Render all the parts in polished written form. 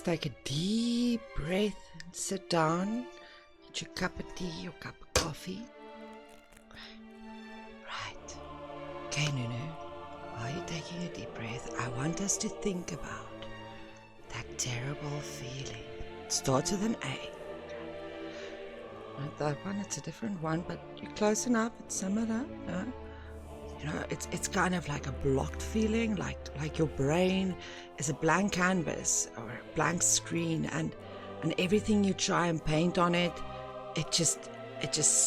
just take a deep breath and sit down. Get your cup of tea or cup of coffee. Right. Okay, Nunu. While you're taking a deep breath, I want us to think about that terrible feeling. It starts with an A. Not that one, it's a different one, but you're close enough. It's similar, no? You know, it's kind of like a blocked feeling, like your brain is a blank canvas or a blank screen, and everything you try and paint on it, it just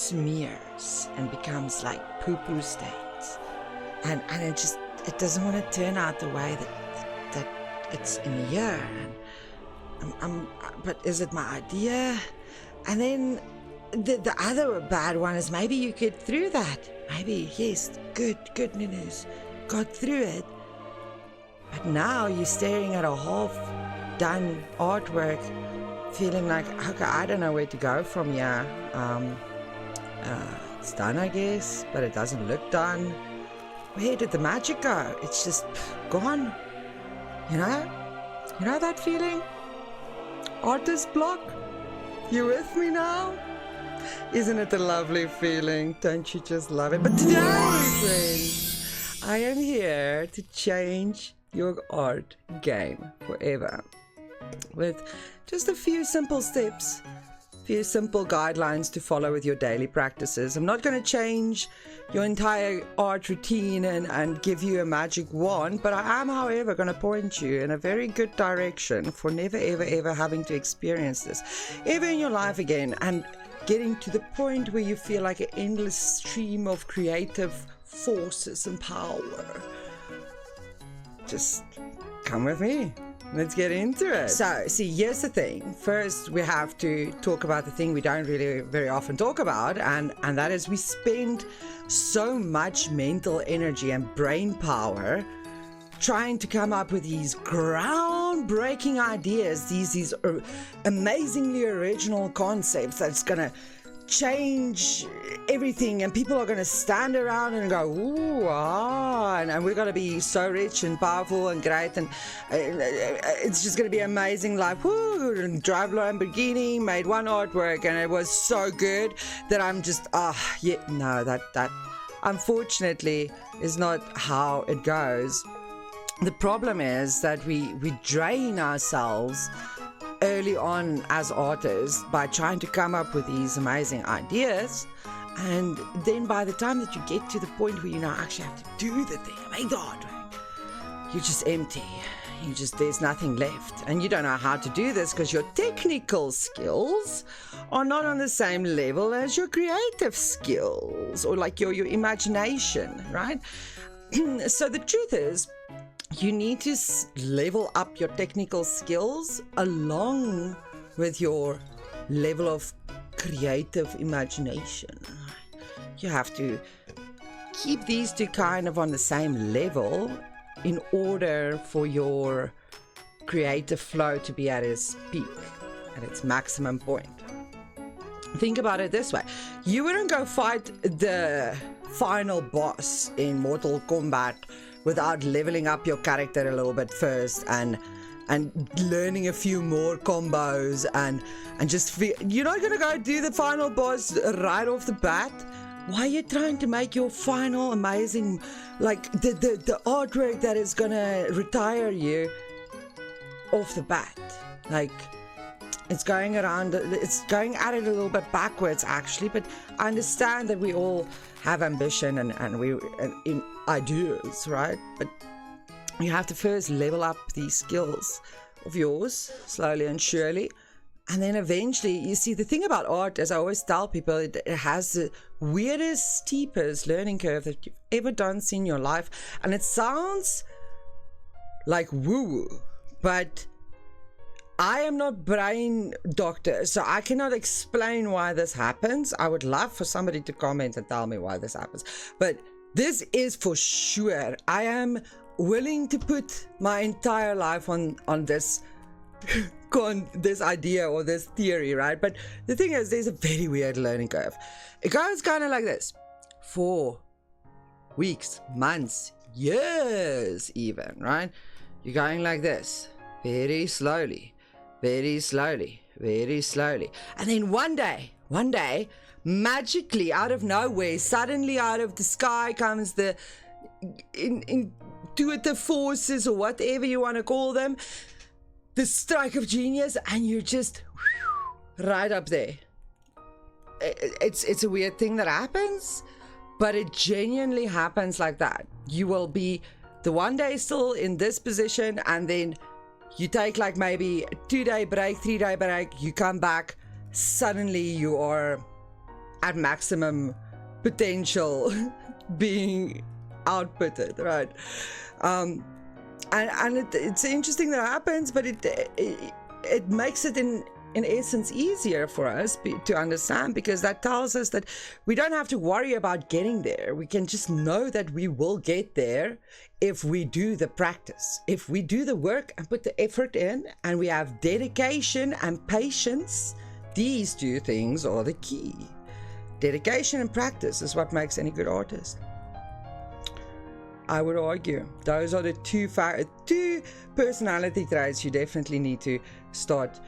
smears and becomes like poo-poo stains, and it doesn't want to turn out the way that it's in here. And but is it my idea? And then the other bad one is maybe you get through that. Maybe, yes, good news. Got through it. But now you're staring at a half-done artwork, feeling like, okay, I don't know where to go from here. It's done, I guess, but it doesn't look done. Where did the magic go? It's just gone. You know that feeling? Artist block? You with me now? Isn't it a lovely feeling? Don't you just love it? But today, friends, I am here to change your art game forever with just a few simple steps, few simple guidelines to follow with your daily practices. I'm not going to change your entire art routine and give you a magic wand, but I am, however, going to point you in a very good direction for never, ever, ever having to experience this ever in your life again, and getting to the point where you feel like an endless stream of creative forces and power. Just come with me. Let's get into it. So, see, here's the thing. First, we have to talk about the thing we don't really very often talk about, and that is we spend so much mental energy and brain power trying to come up with these groundbreaking ideas, these amazingly original concepts that's going to change everything, and people are going to stand around and go, ooh, and we're going to be so rich and powerful and great, and it's just going to be amazing life. Woo, and drive Lamborghini, made one artwork, and it was so good that I'm just, that unfortunately is not how it goes. The problem is that we drain ourselves early on as artists by trying to come up with these amazing ideas, and then by the time that you get to the point where you now actually have to do the thing, make the artwork, you're just empty. There's nothing left, and you don't know how to do this because your technical skills are not on the same level as your creative skills or like your imagination, right? So the truth is, you need to level up your technical skills along with your level of creative imagination. You have to keep these two kind of on the same level in order for your creative flow to be at its peak, at its maximum point. Think about it this way. You wouldn't go fight the final boss in Mortal Kombat without leveling up your character a little bit first and learning a few more combos and just you're not gonna go do the final boss right off the bat. Why are you trying to make your final amazing, like the artwork that is gonna retire you off the bat? Like, it's going at it a little bit backwards actually, but I understand that we all have ambition and in ideas, right? But you have to first level up these skills of yours slowly and surely, and then eventually, you see, the thing about art, as I always tell people, it has the weirdest, steepest learning curve that you've ever done in your life, and it sounds like woo-woo, but I am not brain doctor, so I cannot explain why this happens. I would love for somebody to comment and tell me why this happens. But this is for sure. I am willing to put my entire life on this this idea or this theory, right? But the thing is, there's a very weird learning curve. It goes kind of like this. 4 weeks, months, years even, right? You're going like this, very slowly. very slowly, very slowly. And then one day, magically out of nowhere, suddenly out of the sky comes the intuitive forces, or whatever you want to call them, the strike of genius, and you're just right up there. It's a weird thing that happens, but it genuinely happens like that. You will be the one day still in this position, and then you take like maybe a 2-day break, 3-day break, you come back, suddenly you are at maximum potential being outputted, right? And it's interesting that happens, but it makes it in essence easier for us to understand, because that tells us that we don't have to worry about getting there. We can just know that we will get there if we do the practice, if we do the work and put the effort in, and we have dedication and patience. These two things are the key. Dedication and practice is what makes any good artist, I would argue. Those are the two personality traits you definitely need to start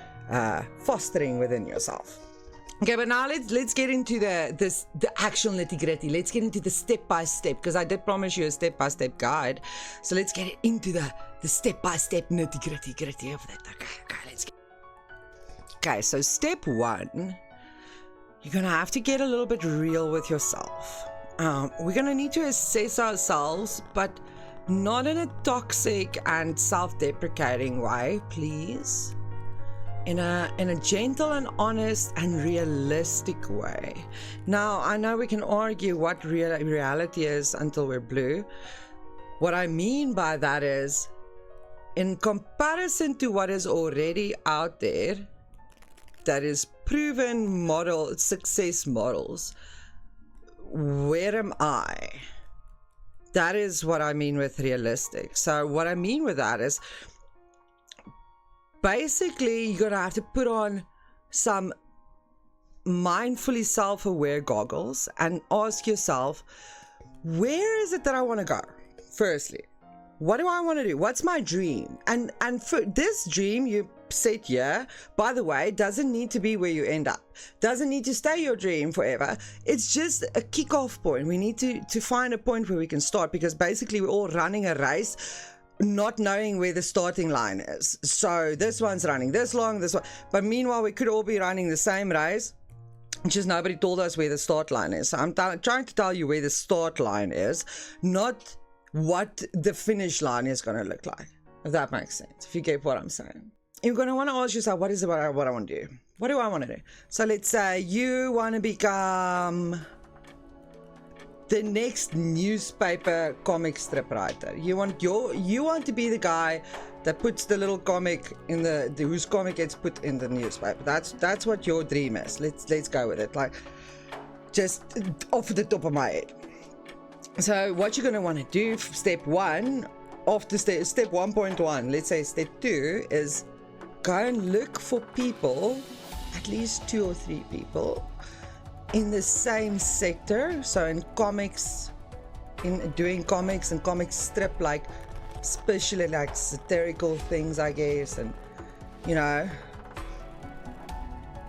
fostering within yourself. Okay, but now let's get into the actual nitty-gritty. Let's get into the step-by-step, because I did promise you a step-by-step guide. So let's get into the step-by-step nitty-gritty of that. Okay, let's get. Okay, so step 1, you're gonna have to get a little bit real with yourself. We're gonna need to assess ourselves, but not in a toxic and self-deprecating way, please. In a gentle and honest and realistic way. Now, I know we can argue what reality is until we're blue. What I mean by that is, in comparison to what is already out there, that is proven success models, where am I? That is what I mean with realistic. So what I mean with that is, basically, you're gonna have to put on some mindfully self-aware goggles and ask yourself, where is it that I want to go? Firstly, what do I want to do? What's my dream? And for this dream you set here, by the way, doesn't need to be where you end up. Doesn't need to stay your dream forever. It's just a kickoff point. We need to find a point where we can start, because basically we're all running a race, not knowing where the starting line is. So this one's running this long, this one, but meanwhile we could all be running the same race, just nobody told us where the start line is. So I'm trying to tell you where the start line is, not what the finish line is going to look like, if that makes sense, if you get what I'm saying. You're going to want to ask yourself, what is it what I want to do? What do I want to do? So let's say you want to become the next newspaper comic strip writer. You want to be the guy that puts the little comic in the whose comic gets put in the newspaper. That's what your dream is. Let's go with it, like just off the top of my head. So what you're going to want to do, step 1, after step 1.1, let's say step 2 is go and look for people, at least 2 or 3 people in the same sector. So in comics, in doing comics and comic strip, like especially like satirical things, I guess, and you know,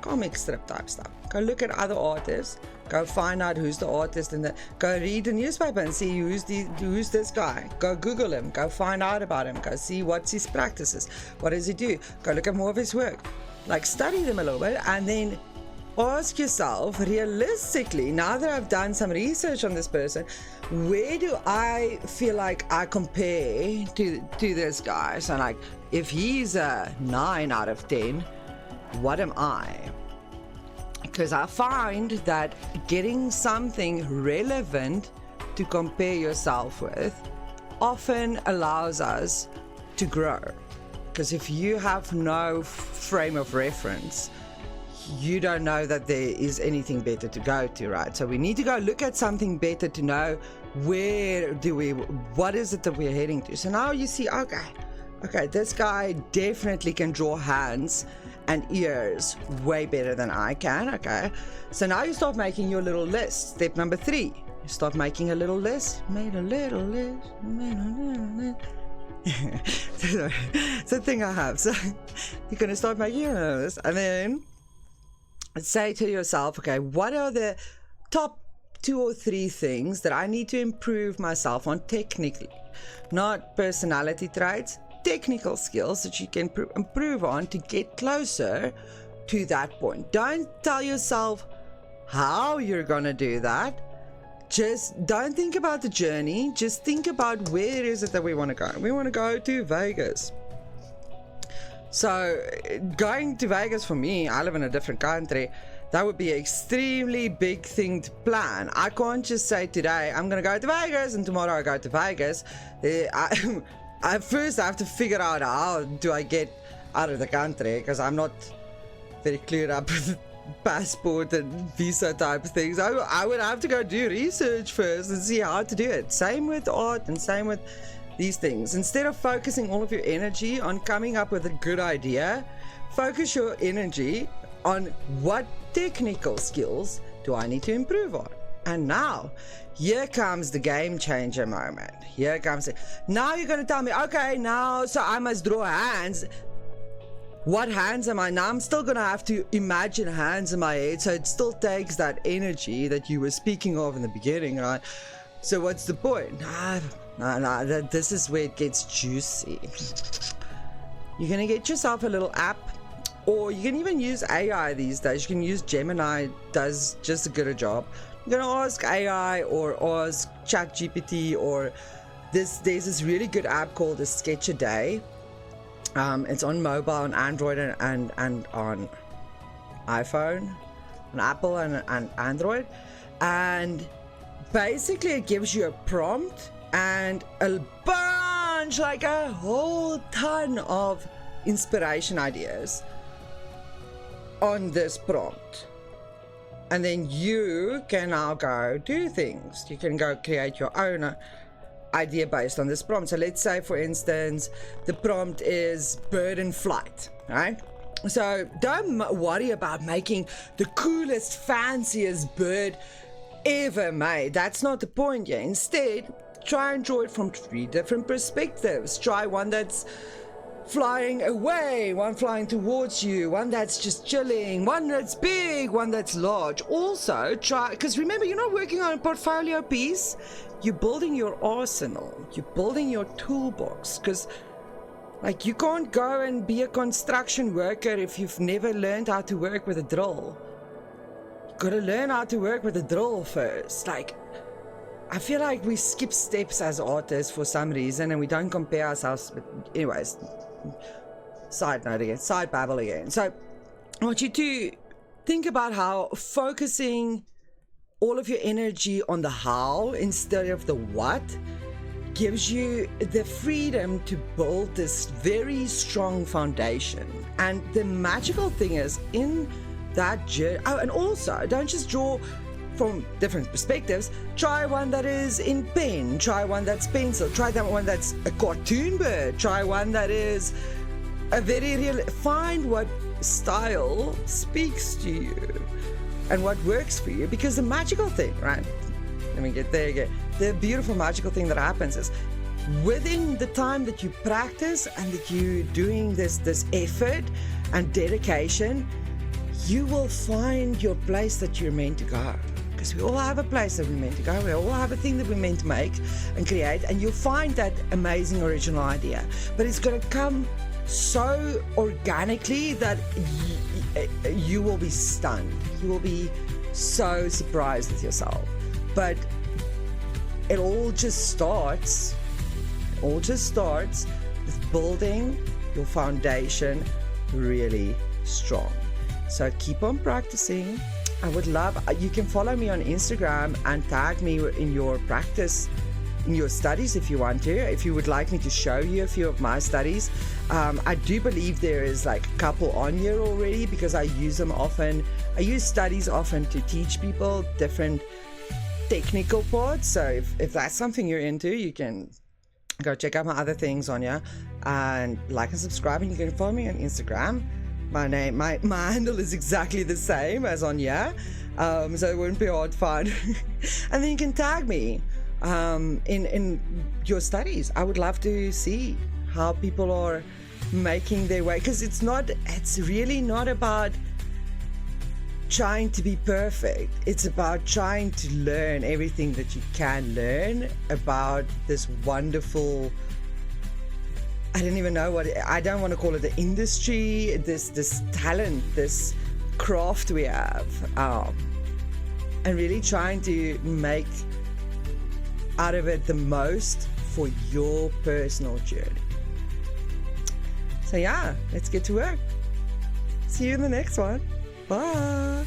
comic strip type stuff. Go look at other artists, go find out who's the artist, and go read the newspaper and see who's this guy. Go Google him, go find out about him, go see what's his practices, what does he do, go look at more of his work, like study them a little bit, and then ask yourself realistically, now that I've done some research on this person, where do I feel like I compare to this guy? So like, if he's a 9 out of 10, what am I? Because I find that getting something relevant to compare yourself with often allows us to grow. Because if you have no frame of reference, you don't know that there is anything better to go to, right? So we need to go look at something better to know what is it that we're heading to. So now you see, okay, this guy definitely can draw hands and ears way better than I can. Okay, so now you start making your little list. Step number 3, you start making a little list. Made a little list. It's a thing I have. So you're going to start making a list, and then say to yourself, okay, what are the top 2 or 3 things that I need to improve myself on technically, not personality traits, technical skills that you can improve on to get closer to that point. Don't tell yourself how you're going to do that. Just don't think about the journey. Just think about where is it that we want to go. We want to go to Vegas. So going to Vegas for me, I live in a different country. That would be an extremely big thing to plan. I can't just say today I'm going to go to Vegas and tomorrow I go to Vegas. I first have to figure out how do I get out of the country, because I'm not very clear up with passport and visa type of things. I would have to go do research first and see how to do it. Same with art and same with these things. Instead of focusing all of your energy on coming up with a good idea, focus your energy on what technical skills do I need to improve on. And now here comes the game changer moment. Here comes it. Now you're going to tell me, okay, now so I must draw hands. What hands am I? Now I'm still going to have to imagine hands in my head, so it still takes that energy that you were speaking of in the beginning, right? So what's the point? No, this is where it gets juicy. You're going to get yourself a little app, or you can even use AI these days. You can use Gemini, does just as good a job. You're going to ask AI or ask ChatGPT, or there's this really good app called a Sketch a Day. It's on mobile, on Android and on iPhone, on Apple and Android, and basically it gives you a prompt and a bunch, like a whole ton of inspiration ideas on this prompt, and then you can now go do things. You can go create your own idea based on this prompt. So let's say, for instance, the prompt is bird in flight, right? So don't worry about making the coolest, fanciest bird ever made. That's not the point here. Instead, try and draw it from 3 different perspectives. Try one that's flying away, one flying towards you, one that's just chilling, one that's big, one that's large. Also try, because remember, you're not working on a portfolio piece, you're building your arsenal, you're building your toolbox. Because like, you can't go and be a construction worker if you've never learned how to work with a drill. You gotta learn how to work with a drill first. Like, I feel like we skip steps as artists for some reason, and we don't compare ourselves. But anyways, side note again, side babble again. So I want you to think about how focusing all of your energy on the how instead of the what gives you the freedom to build this very strong foundation. And the magical thing is, in that journey, oh, and also don't just draw from different perspectives. Try one that is in pen, try one that's pencil, try that one that's a cartoon bird, try one that is a very real. Find what style speaks to you and what works for you, because the magical thing, right? Let me get there again. The beautiful magical thing that happens is, within the time that you practice and that you're doing this effort and dedication, you will find your place that you're meant to go. Because we all have a place that we're meant to go. We all have a thing that we're meant to make and create, and you'll find that amazing original idea. But it's going to come so organically that you will be stunned. You will be so surprised with yourself. But it all just starts with building your foundation really strong. So keep on practicing. I would love, you can follow me on Instagram and tag me in your practice, in your studies if you want to. If you would like me to show you a few of my studies, I do believe there is like a couple on here already, because I use them often. I use studies often to teach people different technical parts. So if that's something you're into, you can go check out my other things on here, and like and subscribe, and you can follow me on Instagram. My handle is exactly the same as on here, so it won't be hard to find. And then you can tag me in your studies. I would love to see how people are making their way, because it's really not about trying to be perfect. It's about trying to learn everything that you can learn about this wonderful, I don't even know I don't want to call it the industry, this talent, this craft we have, and really trying to make out of it the most for your personal journey. So yeah, let's get to work. See you in the next one. Bye.